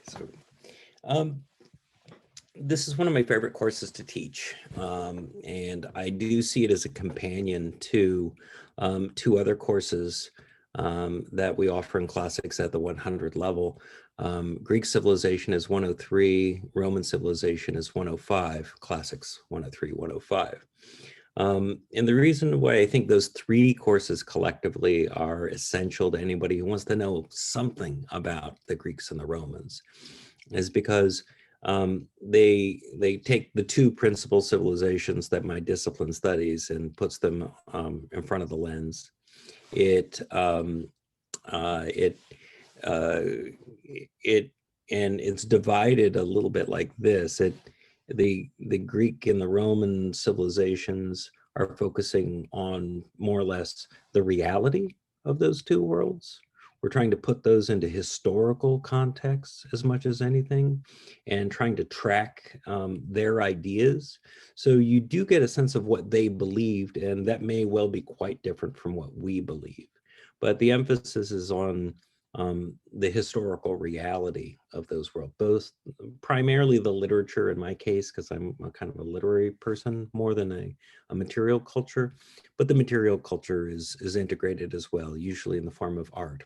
So, um, this is one of my favorite courses to teach, and I do see it as a companion to two other courses that we offer in classics at the 100 level. Greek civilization is 103, Roman civilization is 105, classics 103, 105. And the reason why I think those three courses collectively are essential to anybody who wants to know something about the Greeks and the Romans is because they take the two principal civilizations that my discipline studies and puts them in front of the lens. It uh, it uh, it and it's divided a little bit like this. The Greek and the Roman civilizations are focusing on more or less the reality of those two worlds. We're trying to put those into historical context as much as anything and trying to track their ideas. So you do get a sense of what they believed, and that may well be quite different from what we believe. But the emphasis is on the historical reality of those worlds, both primarily the literature in my case, because I'm a kind of a literary person more than a material culture, but the material culture is integrated as well, usually in the form of art,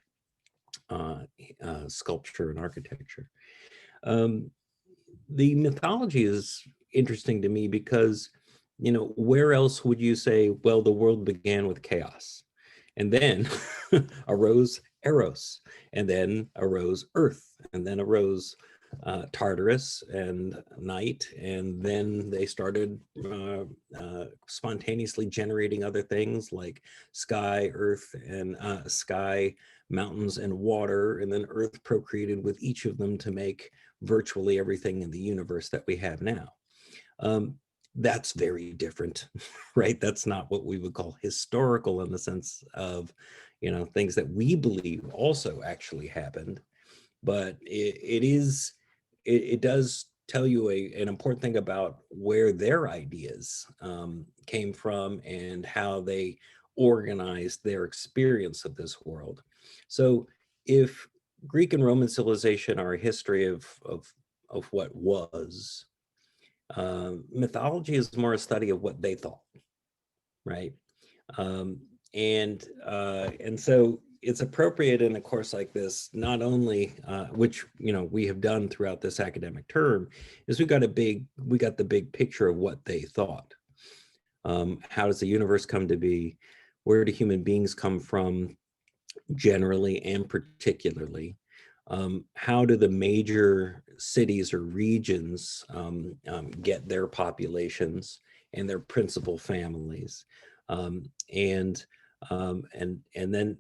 sculpture and architecture. Um, the mythology is interesting to me because, where else would you say, well, the world began with chaos and then arose Eros, and then arose Earth, and then arose Tartarus and night, and then they started spontaneously generating other things like sky, earth, and sky, mountains, and water, and then Earth procreated with each of them to make virtually everything in the universe that we have now. That's very different, right? That's not what we would call historical in the sense of, things that we believe also actually happened. But it does tell you an important thing about where their ideas came from and how they organized their experience of this world. So if Greek and Roman civilization are a history of what was, mythology is more a study of what they thought, right? Um, and so it's appropriate in a course like this, not only which we have done throughout this academic term, is we got the big picture of what they thought. How does the universe come to be? Where do human beings come from, generally and particularly? How do the major cities or regions get their populations and their principal families? And then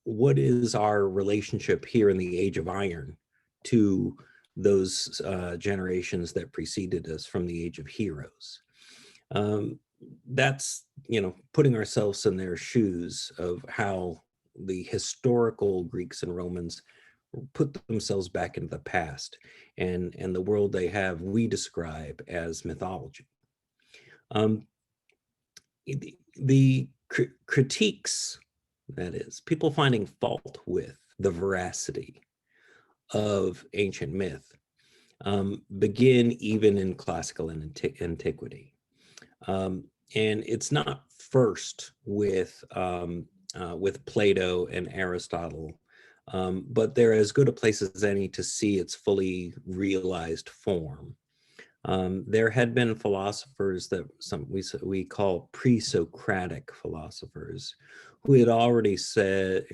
what is our relationship here in the Age of Iron to those generations that preceded us from the Age of Heroes? That's putting ourselves in their shoes of how the historical Greeks and Romans put themselves back into the past and the world they have we describe as mythology. The critiques, that is, people finding fault with the veracity of ancient myth, begin even in classical antiquity. And it's not first with Plato and Aristotle, but they're as good a place as any to see its fully realized form. There had been philosophers that we call pre-Socratic philosophers who had already said,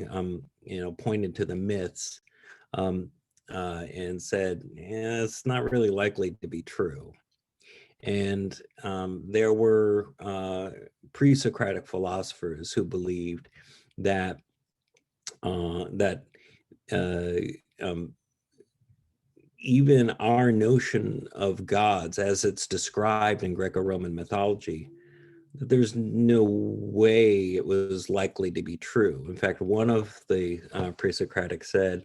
pointed to the myths and said, it's not really likely to be true. And there were pre-Socratic philosophers who believed that even our notion of gods as it's described in Greco-Roman mythology, there's no way it was likely to be true. In fact, one of the pre-Socratic said,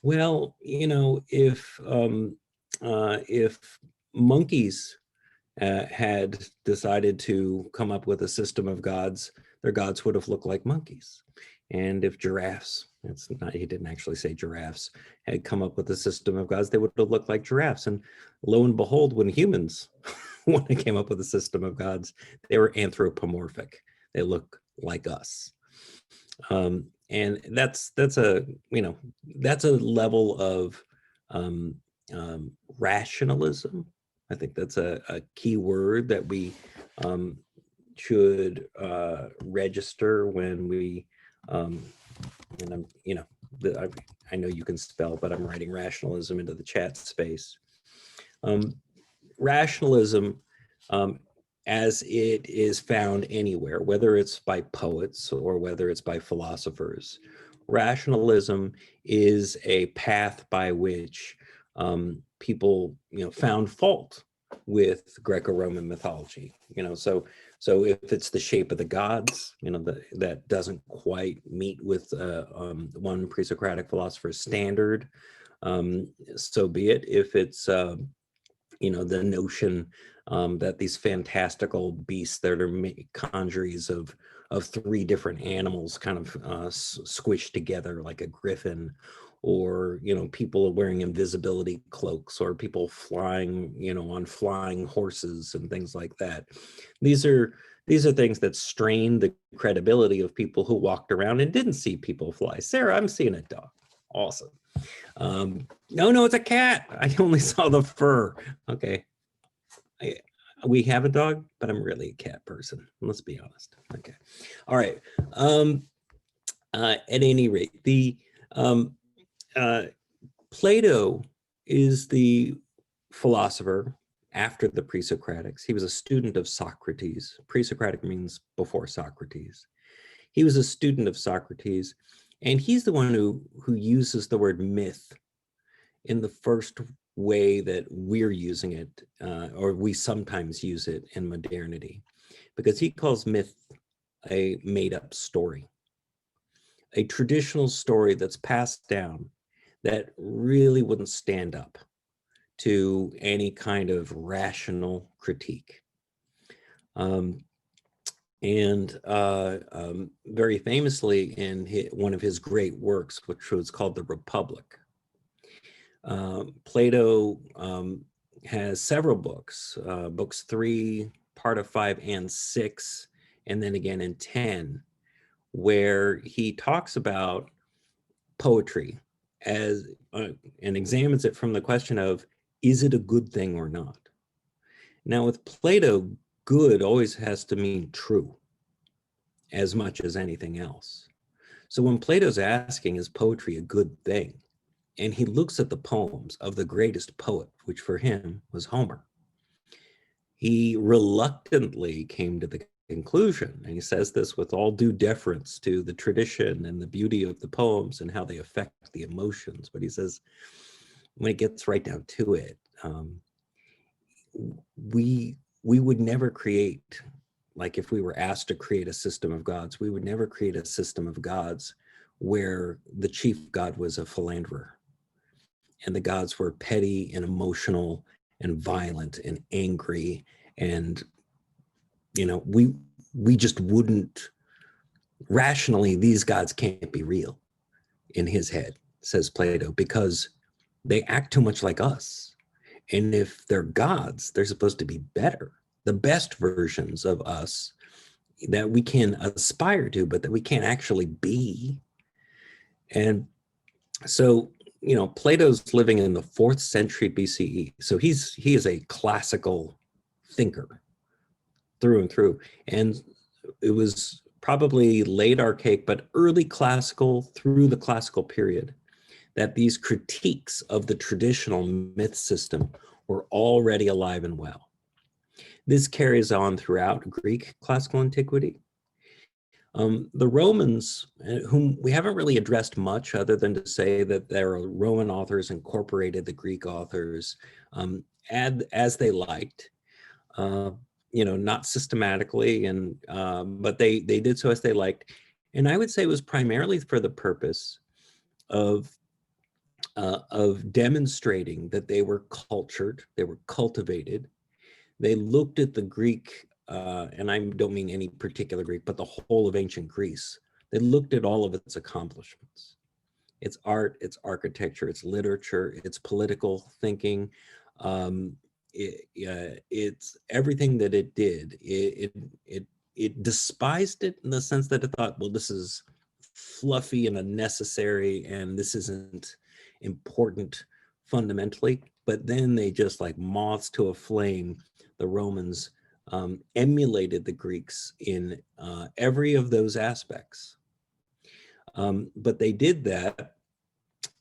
well, if monkeys had decided to come up with a system of gods, their gods would have looked like monkeys. And if giraffes, it's not, he didn't actually say giraffes, had come up with a system of gods, they would have looked like giraffes. And lo and behold, when humans, when they came up with a system of gods, they were anthropomorphic. They look like us. And that's a, you know, that's a level of rationalism. I think that's a key word that we should register when we, and I'm, you know, I know you can spell, but I'm writing rationalism into the chat space. Rationalism, as it is found anywhere, whether it's by poets or whether it's by philosophers, rationalism is a path by which people, you know, found fault with Greco-Roman mythology. You know, so if it's the shape of the gods, you know, that doesn't quite meet with one pre-Socratic philosopher's standard, so be it. If it's you know, the notion that these fantastical beasts that are congeries of three different animals kind of squished together like a griffin, or, you know, people wearing invisibility cloaks, or people flying, you know, on flying horses and things like that. These are things that strain the credibility of people who walked around and didn't see people fly. Sarah, I'm seeing a dog. Awesome. No, it's a cat. I only saw the fur. Okay. We have a dog, but I'm really a cat person. Let's be honest. Okay. All right. At any rate, the Plato is the philosopher after the pre-Socratics. He was a student of Socrates. Pre-Socratic means before Socrates. He was a student of Socrates, and he's the one who uses the word myth in the first way that we're using it, or we sometimes use it in modernity, because he calls myth a made-up story, a traditional story that's passed down that really wouldn't stand up to any kind of rational critique. Very famously in one of his great works, which was called The Republic, Plato has several books, books 3, part of 5 and 6, and then again in 10, where he talks about poetry as and examines it from the question of, is it a good thing or not? Now with Plato, good always has to mean true as much as anything else. So when Plato's asking, is poetry a good thing? And he looks at the poems of the greatest poet, which for him was Homer, he reluctantly came to the conclusion, and he says this with all due deference to the tradition and the beauty of the poems and how they affect the emotions. But he says, when it gets right down to it, we would never create, like if we were asked to create a system of gods, we would never create a system of gods where the chief god was a philanderer and the gods were petty and emotional and violent and angry. And, you know, we just wouldn't, rationally, these gods can't be real in his head, says Plato, because they act too much like us. And if they're gods, they're supposed to be better, the best versions of us that we can aspire to, but that we can't actually be. And so, you know, Plato's living in the 4th century BCE. So he is a classical thinker through and through. And it was probably late archaic, but early classical through the classical period, that these critiques of the traditional myth system were already alive and well. This carries on throughout Greek classical antiquity. The Romans, whom we haven't really addressed much other than to say that there are Roman authors incorporated the Greek authors as they liked, you know, not systematically, and but they did so as they liked. And I would say it was primarily for the purpose of demonstrating that they were cultured, they were cultivated. They looked at the Greek and I don't mean any particular Greek, but the whole of ancient Greece. They looked at all of its accomplishments, its art, its architecture, its literature, its political thinking. It's everything that it did. It despised it in the sense that it thought, well, this is fluffy and unnecessary, and this isn't important fundamentally. But then they just, like moths to a flame, the Romans emulated the Greeks in every of those aspects. But they did that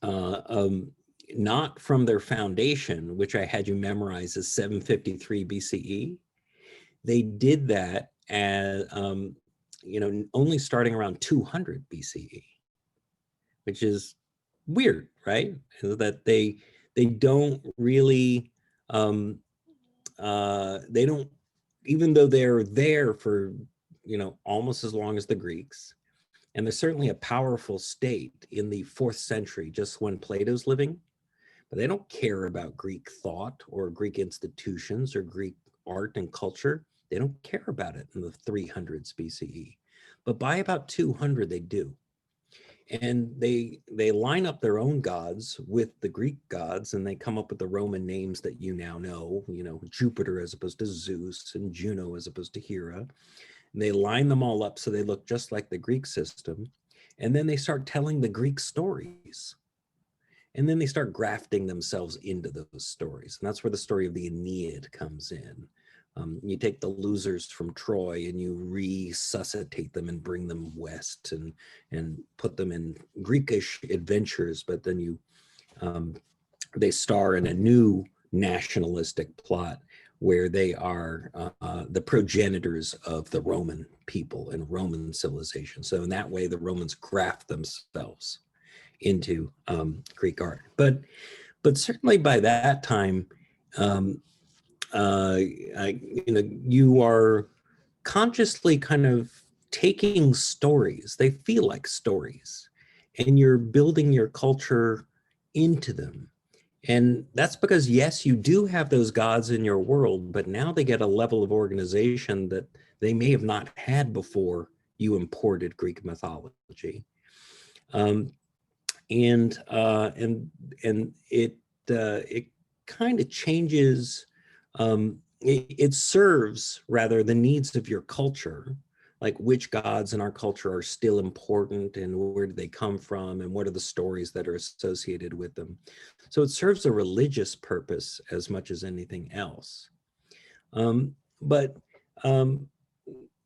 not from their foundation, which I had you memorize as 753 BCE. They did that as, only starting around 200 BCE, which is weird, right? That they don't really, they don't, even though they're there for, almost as long as the Greeks, and there's certainly a powerful state in the 4th century, just when Plato's living, but they don't care about Greek thought or Greek institutions or Greek art and culture. They don't care about it in the 300s BCE. But by about 200, they do. And they line up their own gods with the Greek gods, and they come up with the Roman names that you now know, Jupiter as opposed to Zeus, and Juno as opposed to Hera. And they line them all up so they look just like the Greek system. And then they start telling the Greek stories. And then they start grafting themselves into those stories. And that's where the story of the Aeneid comes in. You take the losers from Troy and you resuscitate them and bring them west and put them in Greekish adventures, but then they star in a new nationalistic plot where they are the progenitors of the Roman people and Roman civilization. So in that way, the Romans graft themselves into Greek art. But certainly by that time, you are consciously kind of taking stories. They feel like stories, and you're building your culture into them. And that's because, yes, you do have those gods in your world, but now they get a level of organization that they may have not had before you imported Greek mythology. And it kind of changes. It serves rather the needs of your culture, like which gods in our culture are still important and where do they come from and what are the stories that are associated with them. So it serves a religious purpose as much as anything else. But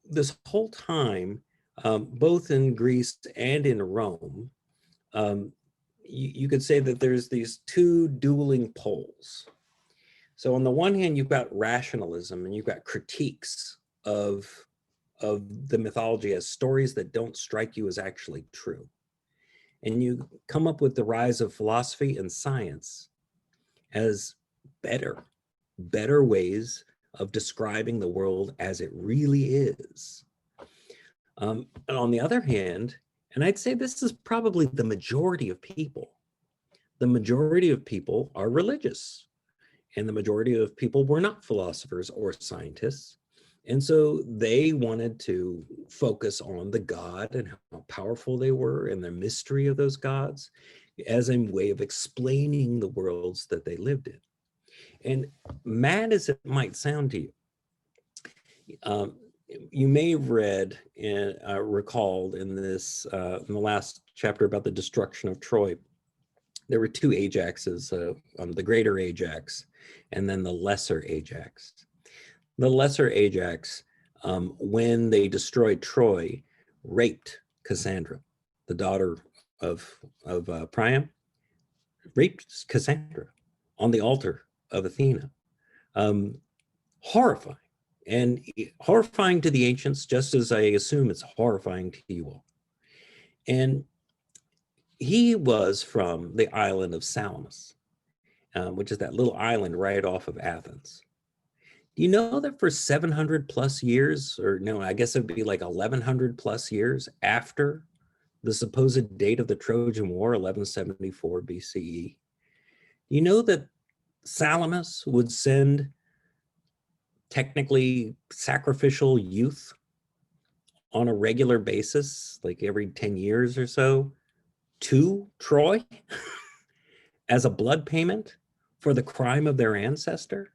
this whole time, both in Greece and in Rome, you could say that there's these two dueling poles. So on the one hand, you've got rationalism and you've got critiques of the mythology as stories that don't strike you as actually true. And you come up with the rise of philosophy and science as better ways of describing the world as it really is. And on the other hand, and I'd say this is probably the majority of people are religious. And the majority of people were not philosophers or scientists. And so they wanted to focus on the God and how powerful they were and the mystery of those gods as a way of explaining the worlds that they lived in. And mad as it might sound to you, you may have read and recalled in this, in the last chapter about the destruction of Troy, there were two Ajaxes, the greater Ajax and then the lesser Ajax. The lesser Ajax, when they destroyed Troy, raped Cassandra, the daughter of Priam, raped Cassandra on the altar of Athena. Horrifying, and horrifying to the ancients, just as I assume it's horrifying to you all. And he was from the island of Salamis, which is that little island right off of Athens. Do you know that for 700 plus years, or no, I guess it would be like 1100 plus years after the supposed date of the Trojan War, 1174 BCE, you know that Salamis would send technically sacrificial youth on a regular basis, like every 10 years or so, to Troy as a blood payment for the crime of their ancestor.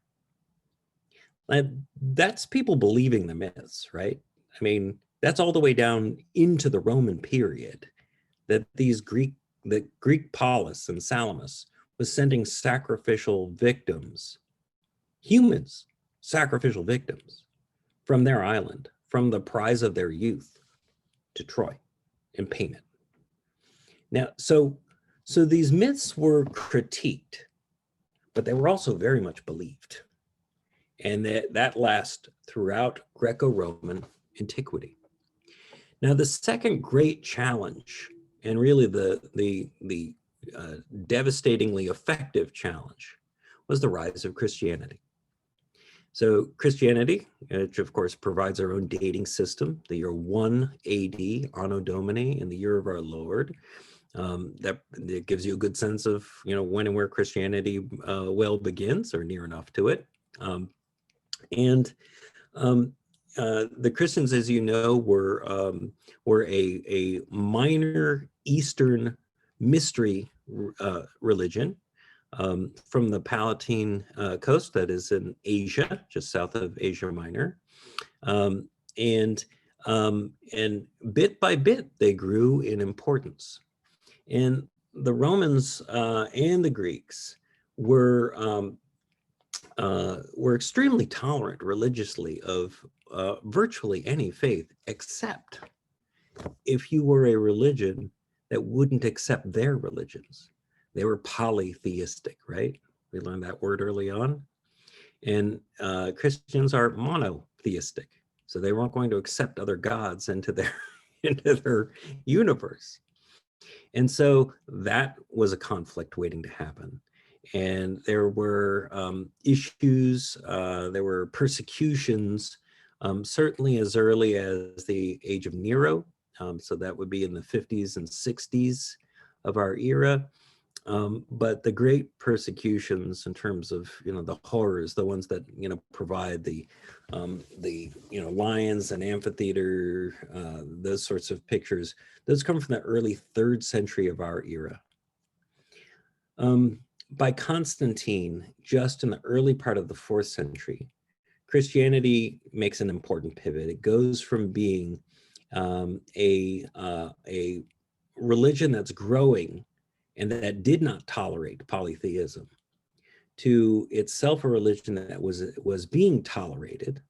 And that's people believing the myths, right? I mean, that's all the way down into the Roman period, that that Greek polis and Salamis was sending sacrificial victims, humans, sacrificial victims from their island, from the prize of their youth to Troy in payment. Now, so these myths were critiqued, but they were also very much believed. And that lasts throughout Greco-Roman antiquity. Now, the second great challenge, and really the devastatingly effective challenge, was the rise of Christianity. So Christianity, which of course provides our own dating system, the year 1 AD, Anno Domini, in the year of our Lord, that gives you a good sense of when and where Christianity well begins, or near enough to it. The Christians, as you know, were a minor Eastern mystery religion from the Palatine coast, that is in Asia, just south of Asia Minor, and bit by bit they grew in importance. And the Romans and the Greeks were extremely tolerant religiously of virtually any faith, except if you were a religion that wouldn't accept their religions. They were polytheistic, right? We learned that word early on. And Christians are monotheistic, so they weren't going to accept other gods into their universe. And so that was a conflict waiting to happen. And there were issues, there were persecutions, certainly as early as the age of Nero. So that would be in the 50s and 60s of our era. But the great persecutions in terms of, the horrors, the ones that, provide the lions and amphitheater, those sorts of pictures, those come from the early 3rd century of our era. By Constantine, just in the early part of the 4th century, Christianity makes an important pivot. It goes from being a religion that's growing and that did not tolerate polytheism, to itself a religion that was being tolerated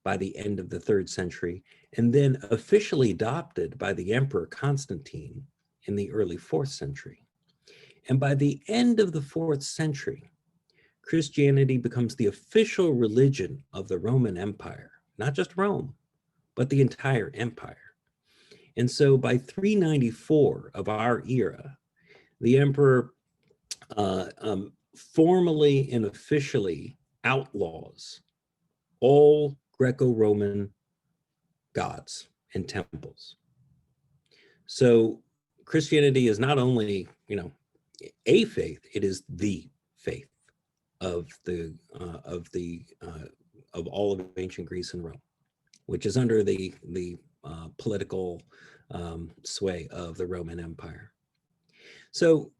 by the end of the 3rd century, and then officially adopted by the Emperor Constantine in the early 4th century. And by the end of the 4th century, Christianity becomes the official religion of the Roman Empire, not just Rome, but the entire empire. And so by 394 of our era, the emperor formally and officially outlaws all Greco-Roman gods and temples. So Christianity is not only, a faith, it is the faith of all of ancient Greece and Rome, which is under the political sway of the Roman Empire. So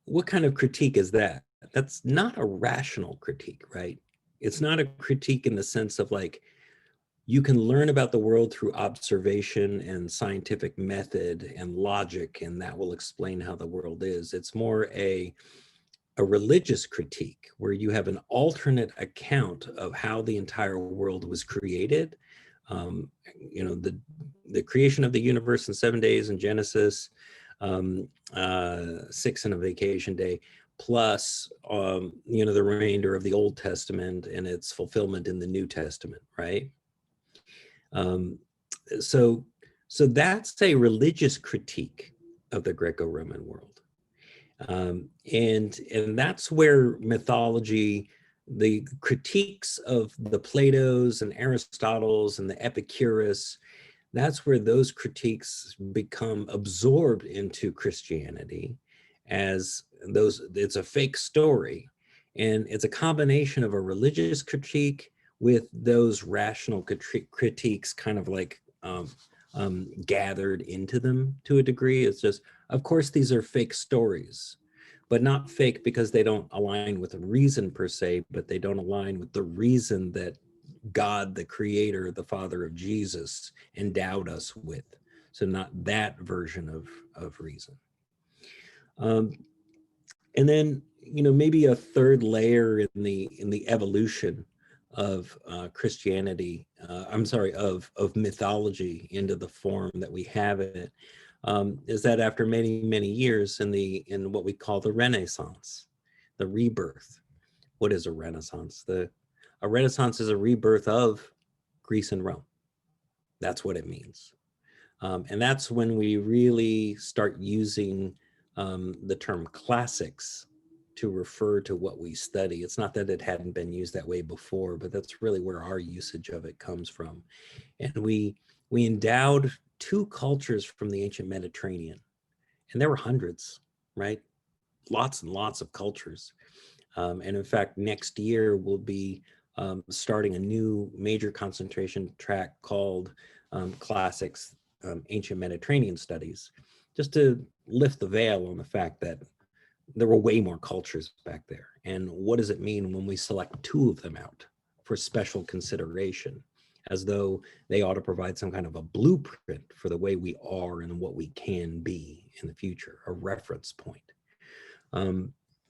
what kind of critique is that? That's not a rational critique, right? It's not a critique in the sense of like, you can learn about the world through observation and scientific method and logic, and that will explain how the world is. It's more a religious critique where you have an alternate account of how the entire world was created. The creation of the universe in 7 days in Genesis, 6 in a vacation day, plus the remainder of the Old Testament and its fulfillment in the New Testament, right? So that's a religious critique of the Greco-Roman world. And that's where mythology, the critiques of the Platos and Aristotles and the Epicurus, that's where those critiques become absorbed into Christianity as it's a fake story. And it's a combination of a religious critique with those rational critiques kind of like gathered into them to a degree. It's just, of course, these are fake stories, but not fake because they don't align with reason per se, but they don't align with the reason that God, the creator, the father of Jesus, endowed us with. So not that version of reason. And then, maybe a third layer in the evolution of Christianity, of mythology into the form that we have it, is that after many, many years in what we call the Renaissance, the rebirth. What is a Renaissance? A Renaissance is a rebirth of Greece and Rome. That's what it means. And that's when we really start using the term classics to refer to what we study. It's not that it hadn't been used that way before, but that's really where our usage of it comes from. And we endowed two cultures from the ancient Mediterranean, and there were hundreds, right? Lots and lots of cultures. And in fact, next year we'll be starting a new major concentration track called Classics, Ancient Mediterranean Studies, just to lift the veil on the fact that there were way more cultures back there. And what does it mean when we select two of them out for special consideration, as though they ought to provide some kind of a blueprint for the way we are and what we can be in the future, a reference point.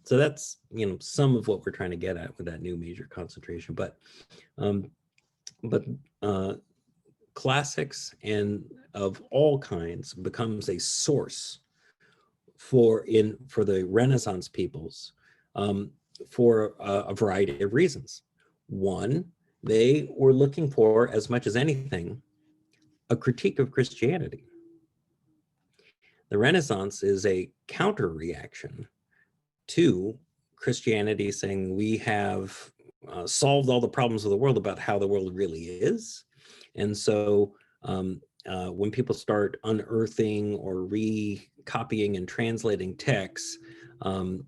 So that's, some of what we're trying to get at with that new major concentration. But classics and of all kinds becomes a source for the Renaissance peoples for a variety of reasons. One, they were looking for, as much as anything, a critique of Christianity. The Renaissance is a counter reaction to Christianity saying we have solved all the problems of the world about how the world really is. And so when people start unearthing or recopying and translating texts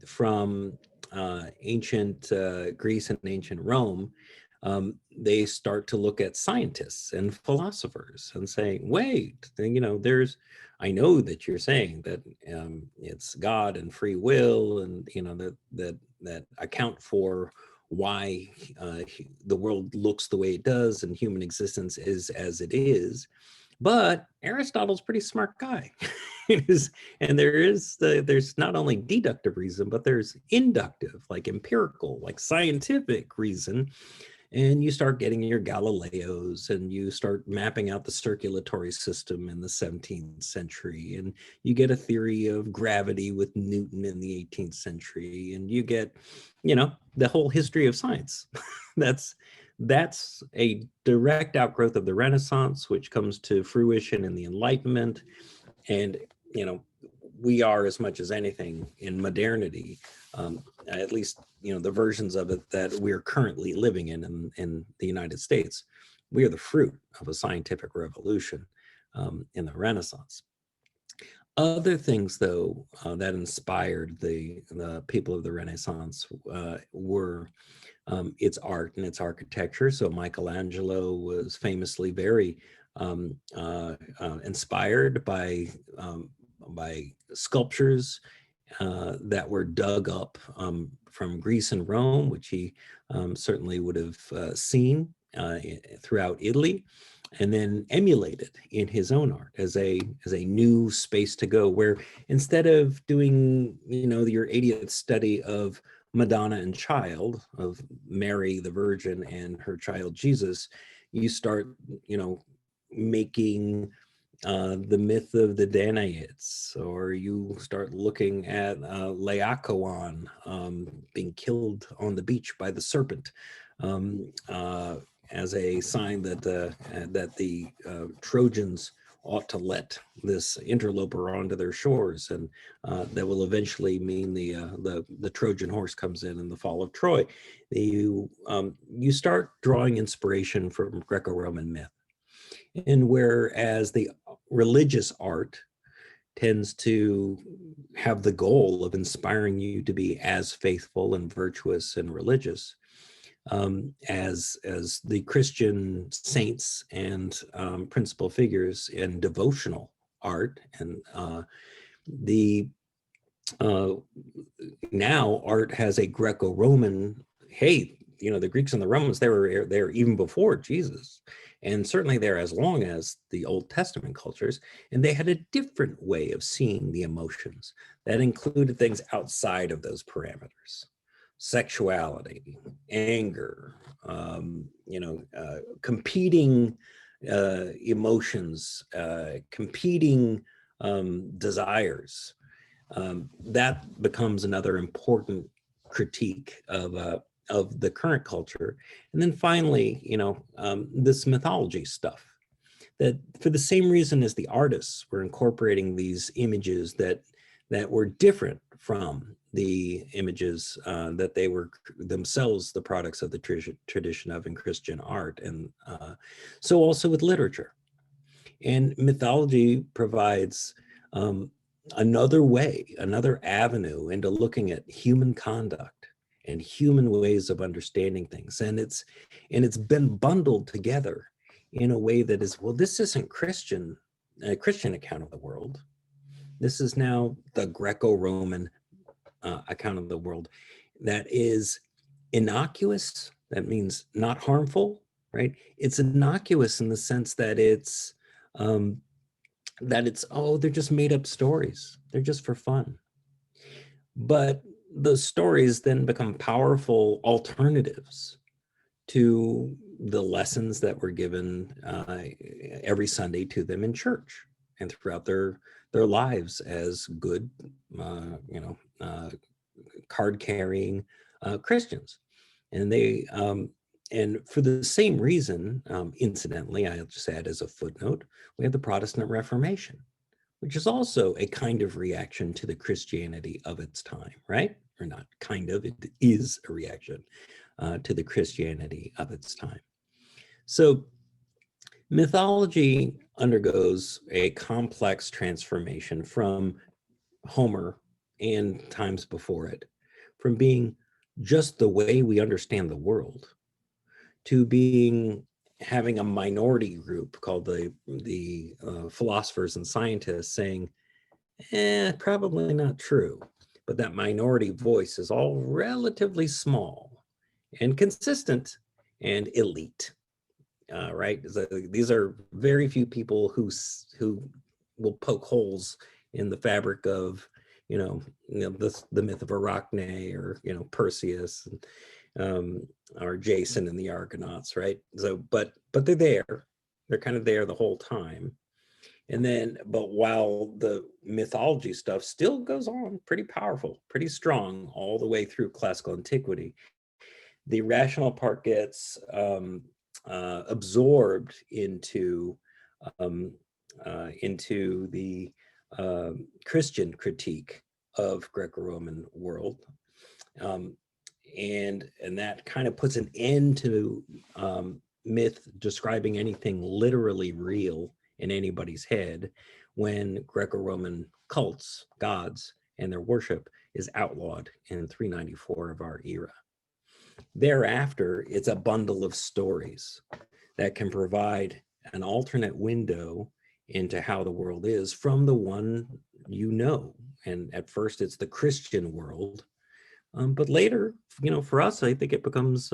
from ancient Greece and ancient Rome, they start to look at scientists and philosophers and say, wait, I know that you're saying that it's God and free will, and that account for why the world looks the way it does and human existence is as it is. But Aristotle's a pretty smart guy. And there's not only deductive reason, but there's inductive, like empirical, like scientific reason. And you start getting your Galileos, and you start mapping out the circulatory system in the 17th century, and you get a theory of gravity with Newton in the 18th century, and you get, the whole history of science. That's a direct outgrowth of the Renaissance, which comes to fruition in the Enlightenment. And, we are, as much as anything in modernity, at least, the versions of it that we're currently living in the United States, we are the fruit of a scientific revolution in the Renaissance. Other things, though, that inspired the people of the Renaissance were its art and its architecture. So Michelangelo was famously very inspired by sculptures that were dug up from Greece and Rome, which he certainly would have seen throughout Italy, and then emulated in his own art as a new space to go, where instead of doing your 80th study of Madonna and Child, of Mary the Virgin and her child Jesus, you start making the myth of the Danaids, or you start looking at Laocoon being killed on the beach by the serpent as a sign that the Trojans ought to let this interloper onto their shores, and that will eventually mean the Trojan horse comes in the fall of Troy. You start drawing inspiration from Greco-Roman myth. And whereas the religious art tends to have the goal of inspiring you to be as faithful and virtuous and religious, as the Christian saints and principal figures in devotional art. And the now art has a Greco-Roman, hey, you know, the Greeks and the Romans, they were there even before Jesus, and certainly there as long as the Old Testament cultures, and they had a different way of seeing the emotions that included things outside of those parameters: sexuality, anger, competing emotions, competing desires. That becomes another important critique of the current culture. And then finally, this mythology stuff, that for the same reason as the artists were incorporating these images that were different from the images that they were themselves the products of the tradition of in Christian art. And so also with literature. And mythology provides another way, another avenue into looking at human conduct and human ways of understanding things. And it's been bundled together in a way that is, well, this isn't a Christian account of the world. This is now the Greco-Roman account of the world that is innocuous. That means not harmful, right? It's innocuous in the sense that it's oh, they're just made up stories. They're just for fun. But the stories then become powerful alternatives to the lessons that were given every Sunday to them in church and throughout their lives as good, card-carrying Christians. And and for the same reason, incidentally, I'll just add as a footnote, we have the Protestant Reformation, which is also a kind of reaction to the Christianity of its time, right? Or not kind of, it is a reaction to the Christianity of its time. So mythology undergoes a complex transformation from Homer and times before it, from being just the way we understand the world to having a minority group called the philosophers and scientists saying, probably not true. But that minority voice is all relatively small and consistent and elite, right? So these are very few people who will poke holes in the fabric of, the myth of Arachne, or, Perseus, or Jason and the Argonauts, right? So, but they're there. They're kind of there the whole time. And then, but while the mythology stuff still goes on, pretty powerful, pretty strong all the way through classical antiquity, the rational part gets absorbed into the Christian critique of Greco-Roman world. And that kind of puts an end to myth describing anything literally real in anybody's head, when Greco-Roman cults, gods, and their worship is outlawed in 394 of our era. Thereafter, it's a bundle of stories that can provide an alternate window into how the world is from the one you know. And at first, it's the Christian world. But later, for us, I think it becomes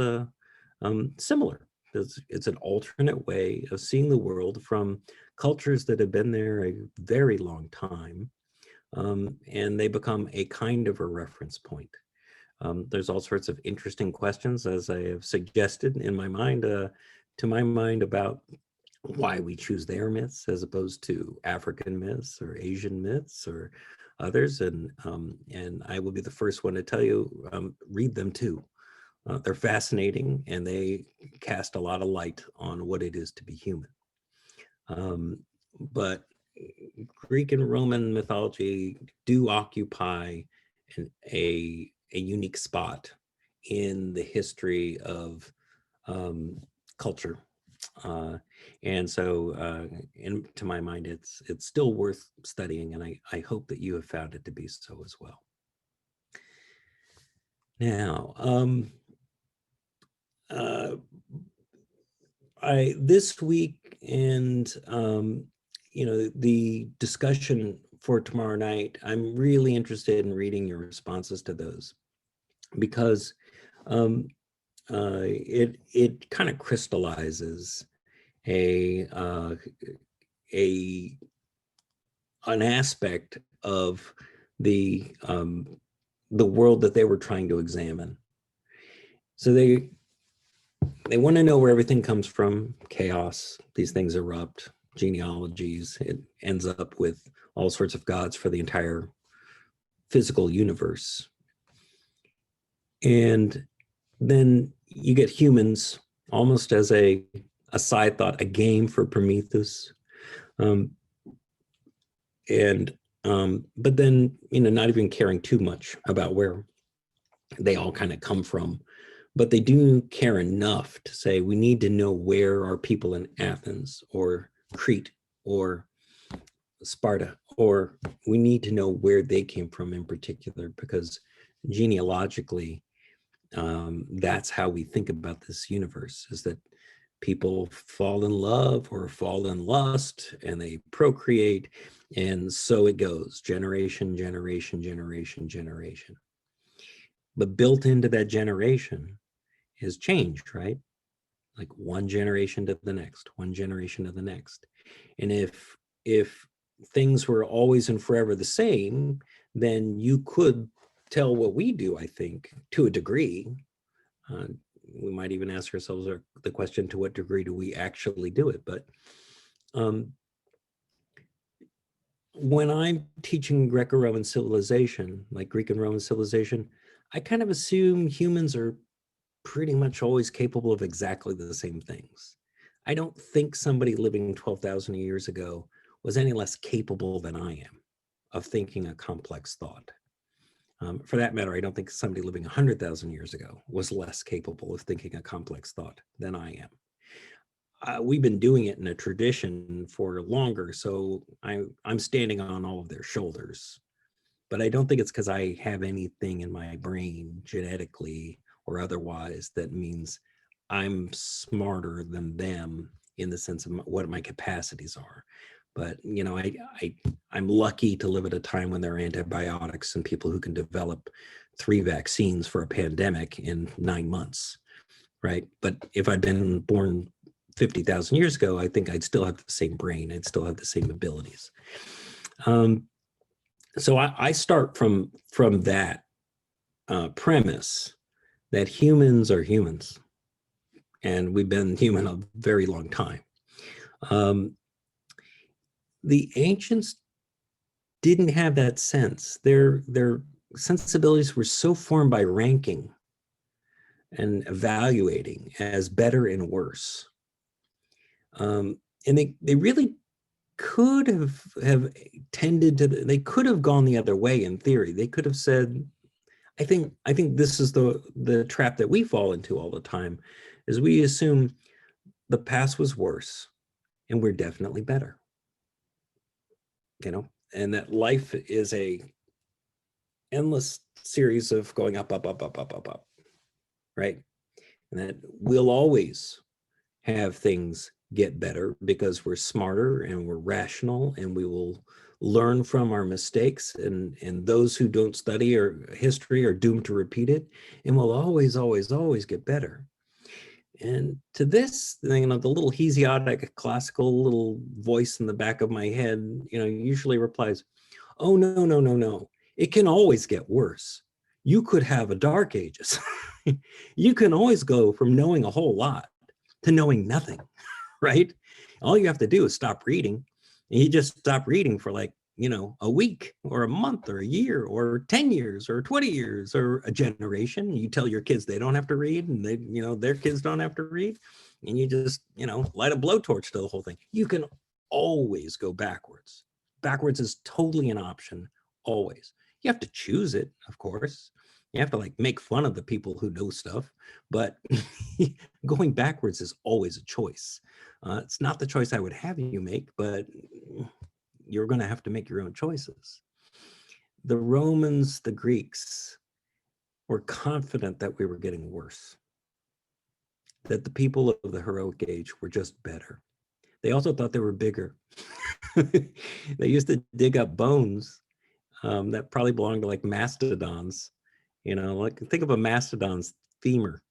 similar. It's an alternate way of seeing the world from cultures that have been there a very long time, and they become a kind of a reference point. There's all sorts of interesting questions, as I have suggested in my mind, to my mind, about why we choose their myths as opposed to African myths or Asian myths or others. And I will be the first one to tell you, read them too. They're fascinating, and they cast a lot of light on what it is to be human. But Greek and Roman mythology do occupy a unique spot in the history of culture. And so, to my mind, it's still worth studying, and I hope that you have found it to be so as well. Now, this week and the discussion for tomorrow night, I'm really interested in reading your responses to those, because it kind of crystallizes an aspect of the world that they were trying to examine. So they want to know where everything comes from: chaos, these things erupt, genealogies. It ends up with all sorts of gods for the entire physical universe. And then you get humans almost as a side thought, a game for Prometheus. But then, not even caring too much about where they all kind of come from. But they do care enough to say, we need to know where are people in Athens or Crete or Sparta, or we need to know where they came from in particular, because genealogically, that's how we think about this universe, is that people fall in love or fall in lust and they procreate. And so it goes, generation, generation, generation, generation. But built into that generation is change, right? Like one generation to the next, one generation to the next. And if things were always and forever the same, then you could tell what we do, I think, to a degree. We might even ask ourselves the question, to what degree do we actually do it? But when I'm teaching Greco-Roman civilization, like Greek and Roman civilization, I kind of assume humans are pretty much always capable of exactly the same things. I don't think somebody living 12,000 years ago was any less capable than I am of thinking a complex thought. For that matter, I don't think somebody living 100,000 years ago was less capable of thinking a complex thought than I am. We've been doing it in a tradition for longer, so I'm standing on all of their shoulders. But I don't think it's because I have anything in my brain genetically or otherwise that means I'm smarter than them in the sense of what my capacities are. But I'm lucky to live at a time when there are antibiotics and people who can develop 3 vaccines for a pandemic in 9 months, right? But if I'd been born 50,000 years ago, I think I'd still have the same brain. I'd still have the same abilities. So I start from that premise that humans are humans, and we've been human a very long time. The ancients didn't have that sense. Their sensibilities were so formed by ranking and evaluating as better and worse. And they really could have tended to, they could have gone the other way in theory. They could have said, I think this is the trap that we fall into all the time, is we assume the past was worse and we're definitely better. And that life is a endless series of going up, up, up, up, up, up, up, right? And that we'll always have things get better because we're smarter and we're rational, and we will learn from our mistakes, and those who don't study or history are doomed to repeat it, and we'll always, always, always get better. And to this, the little Hesiodic classical little voice in the back of my head, usually replies, oh, no, no, no, no. It can always get worse. You could have a dark ages. You can always go from knowing a whole lot to knowing nothing, right? All you have to do is stop reading. And you just stop reading for a week or a month or a year or 10 years or 20 years or a generation. You tell your kids they don't have to read, and they, their kids don't have to read. And you just, light a blowtorch to the whole thing. You can always go backwards. Backwards is totally an option, always. You have to choose it, of course. You have to make fun of the people who know stuff, but going backwards is always a choice. It's not the choice I would have you make, but you're going to have to make your own choices. The Romans, the Greeks were confident that we were getting worse. that the people of the heroic age were just better. They also thought they were bigger. They used to dig up bones that probably belonged to like mastodons. You know, like think of a mastodon's femur,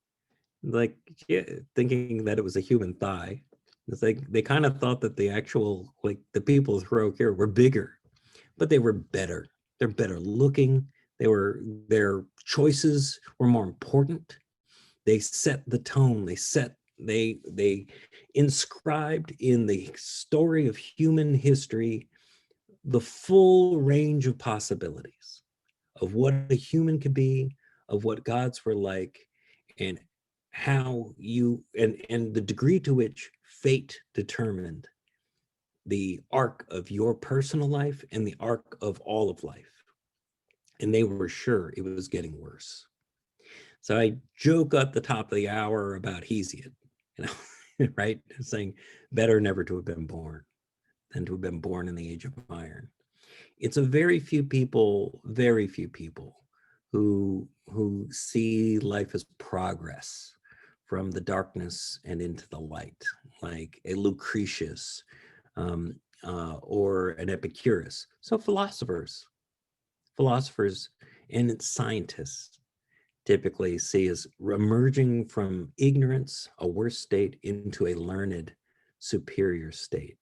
like yeah, thinking that it was a human thigh. It's like they kind of thought that the actual, like the people of heroic era were bigger, but they were better. They're better looking. Their choices were more important. They set the tone. They inscribed in the story of human history the full range of possibilities of what a human could be, of what gods were like, and how you and the degree to which fate determined the arc of your personal life and the arc of all of life. And they were sure it was getting worse. So I joke at the top of the hour about Hesiod, you know, right? Saying better never to have been born than to have been born in the age of iron. It's a very few people who see life as progress from the darkness and into the light, like a Lucretius or an Epicurus. So philosophers and scientists typically see as emerging from ignorance, a worse state, into a learned, superior state.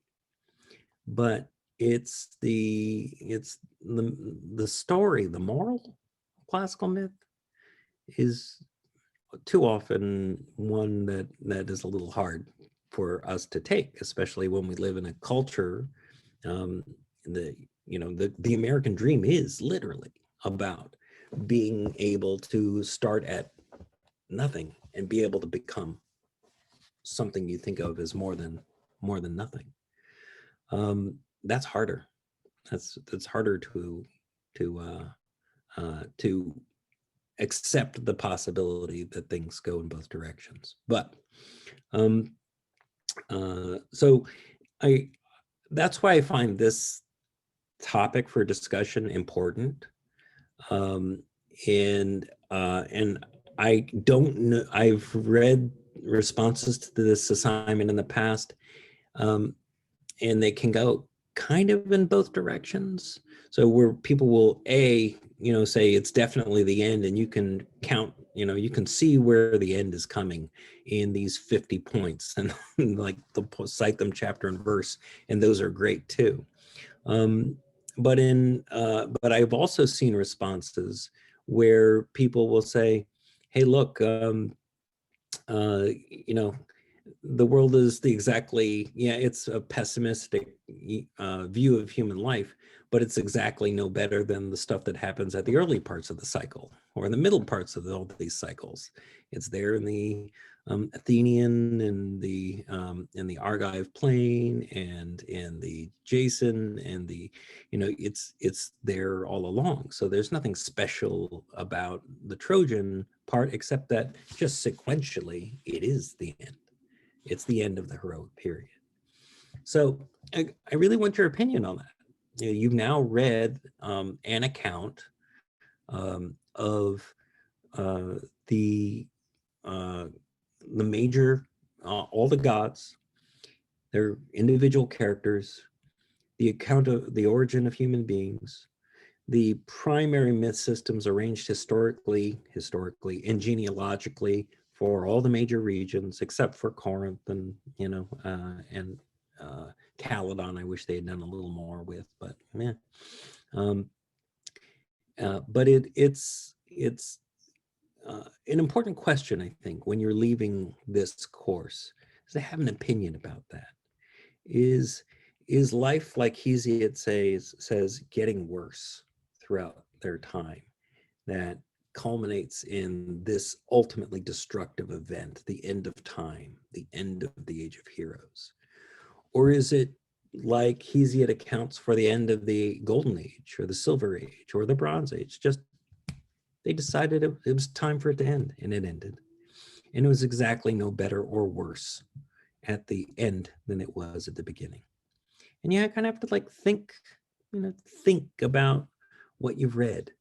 But it's the story, the moral classical myth is too often one that is a little hard for us to take, especially when we live in a culture. Um, the American dream is literally about being able to start at nothing and be able to become something you think of as more than nothing. That's harder. That's harder to accept the possibility that things go in both directions. But so I that's why I find this topic for discussion important. Um, and I don't know. I've read responses to this assignment in the past, and they can go kind of in both directions. So where people will say it's definitely the end, and you can count, you can see where the end is coming in these 50 points, and like they'll cite them chapter and verse, and those are great too. But I've also seen responses where people will say, hey, look, the world is it's a pessimistic view of human life, but it's exactly no better than the stuff that happens at the early parts of the cycle or in the middle parts of all these cycles. It's there in the Athenian and the Argive plane and in the Jason and it's there all along. So there's nothing special about the Trojan part except that just sequentially it is the end. It's the end of the heroic period. So I really want your opinion on that. You've now read an account of the major, all the gods, their individual characters, the account of the origin of human beings, the primary myth systems arranged historically and genealogically for all the major regions except for Corinth and Caledon. I wish they had done a little more with, but yeah. But it's an important question, I think, when you're leaving this course, is to have an opinion about that. Is life, like Hesiod says, getting worse throughout their time that culminates in this ultimately destructive event, the end of time, the end of the age of heroes? Or is it like Hesiod accounts for the end of the Golden Age or the Silver Age or the Bronze Age? Just they decided it was time for it to end, and it ended. And it was exactly no better or worse at the end than it was at the beginning. And I kind of have to think about what you've read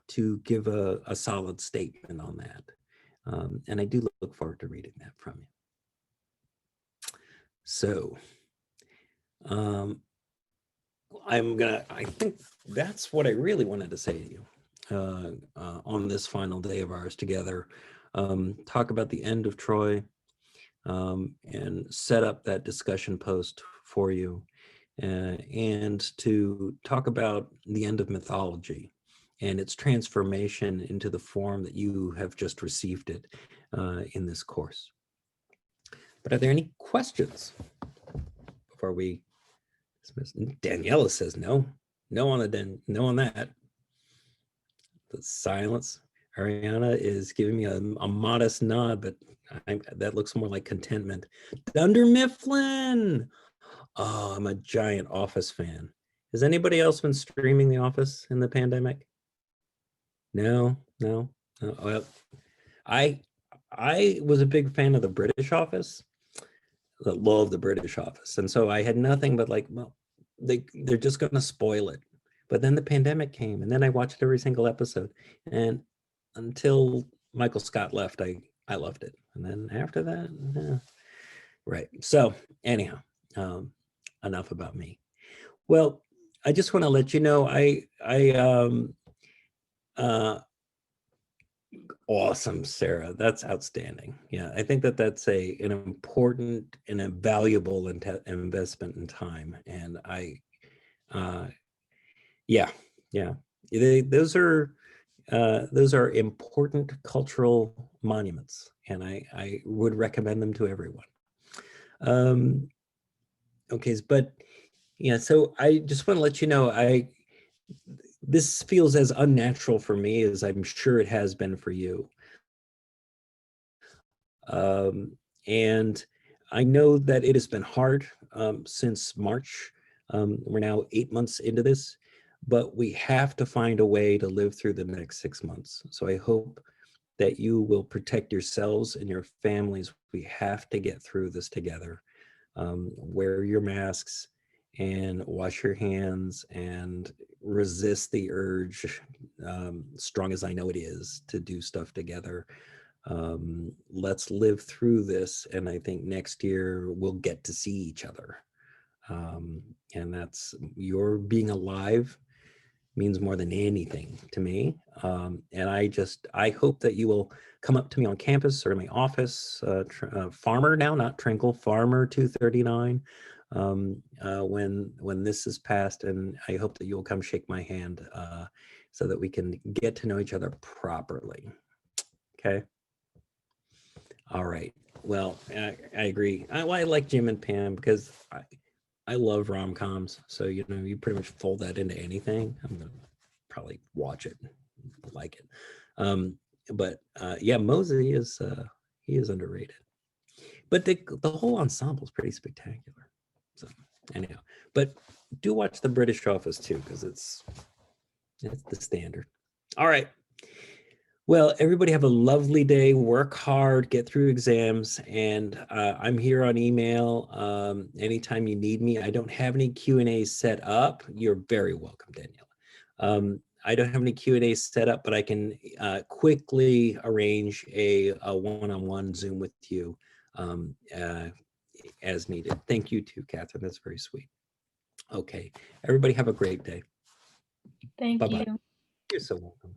to give a solid statement on that. And I do look forward to reading that from you. So I think that's what I really wanted to say to you on this final day of ours together. Talk about the end of Troy and set up that discussion post for you, and to talk about the end of mythology and its transformation into the form that you have just received it in this course. But are there any questions before we dismiss? Daniela says no. No on that. The silence. Ariana is giving me a modest nod, but that looks more like contentment. Dunder Mifflin. Oh, I'm a giant Office fan. Has anybody else been streaming The Office in the pandemic? No. Well, I was a big fan of the British Office. I love the British Office, and so I had nothing but like, well, they're just going to spoil it. But then the pandemic came, and then I watched every single episode, and until Michael Scott left, I loved it. And then after that, right. So anyhow, enough about me. Well, I just want to let you know, awesome, Sarah. That's outstanding. Yeah, I think that's an important and a valuable investment in time. And yeah. Those are important cultural monuments, and I would recommend them to everyone. Okay, but yeah, so I just want to let you know, this feels as unnatural for me as I'm sure it has been for you. And I know that it has been hard since March. We're now 8 months into this, but we have to find a way to live through the next 6 months. So I hope that you will protect yourselves and your families. We have to get through this together. Wear your masks and wash your hands and resist the urge, strong as I know it is, to do stuff together. Let's live through this, and I think next year we'll get to see each other. And that's, your being alive means more than anything to me. And I hope that you will come up to me on campus or in my office, Farmer now, not Trinkle, Farmer 239, when this is passed. And I hope that you'll come shake my hand so that we can get to know each other properly. Okay. All right. Well, I agree. I like Jim and Pam because I love rom-coms. So, you pretty much fold that into anything. I'm going to probably watch it, like it. But yeah, Mosey he is underrated. But the whole ensemble is pretty spectacular. So anyhow, but do watch the British Office too, because it's the standard. All right. Well, everybody have a lovely day. Work hard, get through exams, and I'm here on email anytime you need me. I don't have any Q&As set up. You're very welcome, Daniela. I don't have any Q&As set up, but I can quickly arrange a one-on-one Zoom with you as needed. Thank you too, Catherine. That's very sweet. Okay, everybody have a great day. Thank Bye-bye. you. You're so welcome.